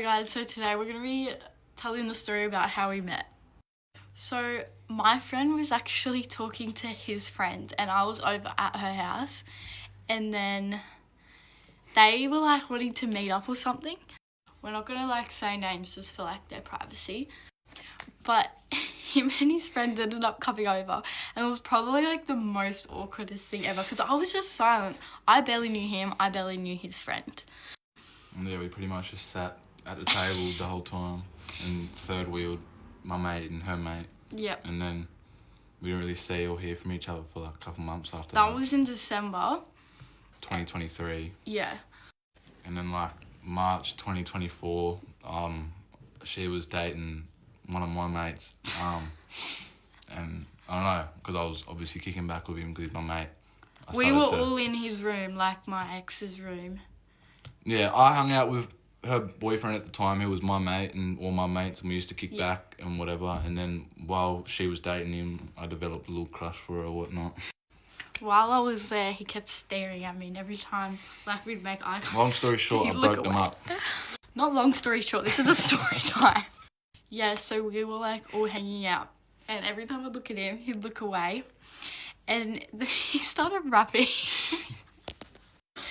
guys, so today we're going to be telling the story about how we met. So my friend was actually talking to his friend and I was over at her house, and then they were like wanting to meet up or something. We're not going to like say names just for like their privacy, but him and his friend ended up coming over, and it was probably like the most awkwardest thing ever because I was just silent. I barely knew him, I barely knew his friend. Yeah, we pretty much just sat at the table the whole time and third wheeled my mate and her mate. Yep. And then we didn't really see or hear from each other for like a couple months after that. That was in December 2023. Yeah. And then like March 2024, she was dating one of my mates. And I don't know, because I was obviously kicking back with him because he's my mate. We were all in his room, like my ex's room. Yeah, I hung out with her boyfriend at the time, who was my mate, and all my mates, and we used to kick back and whatever. And then while she was dating him, I developed a little crush for her or whatnot. While I was there, he kept staring at me, and every time like we'd make eye contact. Long story short, I broke them up. Not long story short, this is a story time. Yeah, so we were like all hanging out, and every time I'd look at him, he'd look away, and then he started rapping.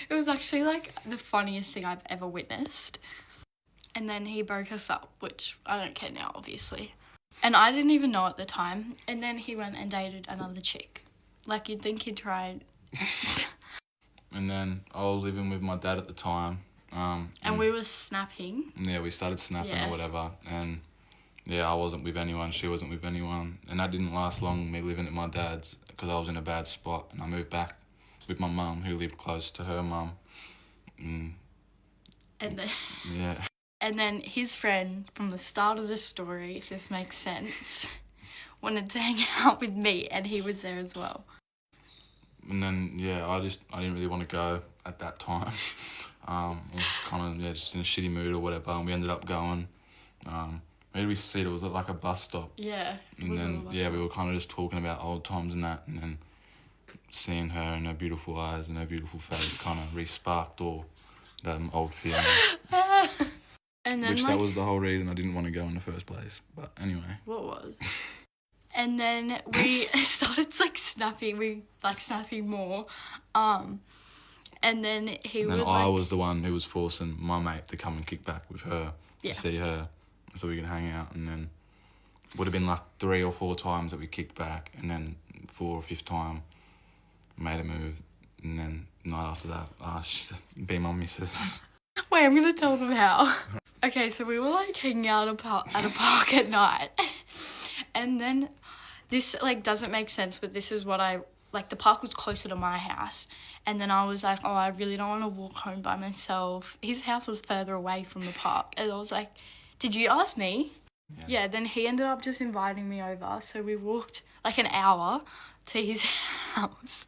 It was actually like the funniest thing I've ever witnessed. And then he broke us up, which I don't care now, obviously. And I didn't even know at the time. And then he went and dated another chick. Like, you'd think he'd try. And then I was living with my dad at the time. And we were snapping. Yeah, we started snapping or whatever. And yeah, I wasn't with anyone. She wasn't with anyone. And that didn't last long, me living at my dad's, because I was in a bad spot. And I moved back with my mum, who lived close to her mum. And then yeah. And then his friend, from the start of the story, if this makes sense, wanted to hang out with me, and he was there as well. And then I didn't really want to go at that time. I was kind of just in a shitty mood or whatever, and we ended up going. Where did we sit? It was at like a bus stop. Yeah. And then we were kind of just talking about old times and that, and then seeing her and her beautiful eyes and her beautiful face kind of re-sparked all them old feelings. And then that was the whole reason I didn't want to go in the first place. But anyway. What was? And then we started like snapping. Snapping more. And then I was the one who was forcing my mate to come and kick back with her to see her, so we can hang out. And then would have been like 3 or 4 times that we kicked back, and then 4th or 5th time made a move, and then night after that, she'd be my missus. Wait, I'm gonna tell them how. Okay, so we were like hanging out at a park at night, and then this like doesn't make sense, but this is what the park was closer to my house, and then I was like, oh, I really don't want to walk home by myself. His house was further away from the park, and I was like, did you ask me? Yeah, then he ended up just inviting me over, so we walked like an hour to his house.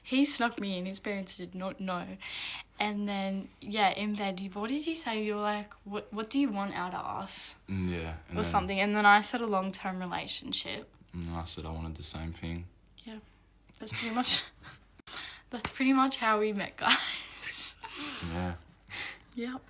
He snuck me in, his parents did not know. And then, in bed, what did you say? You were like, what do you want out of us? Yeah. Or something. And then I said a long-term relationship. And I said I wanted the same thing. Yeah. That's pretty much how we met, guys. Yeah. Yep.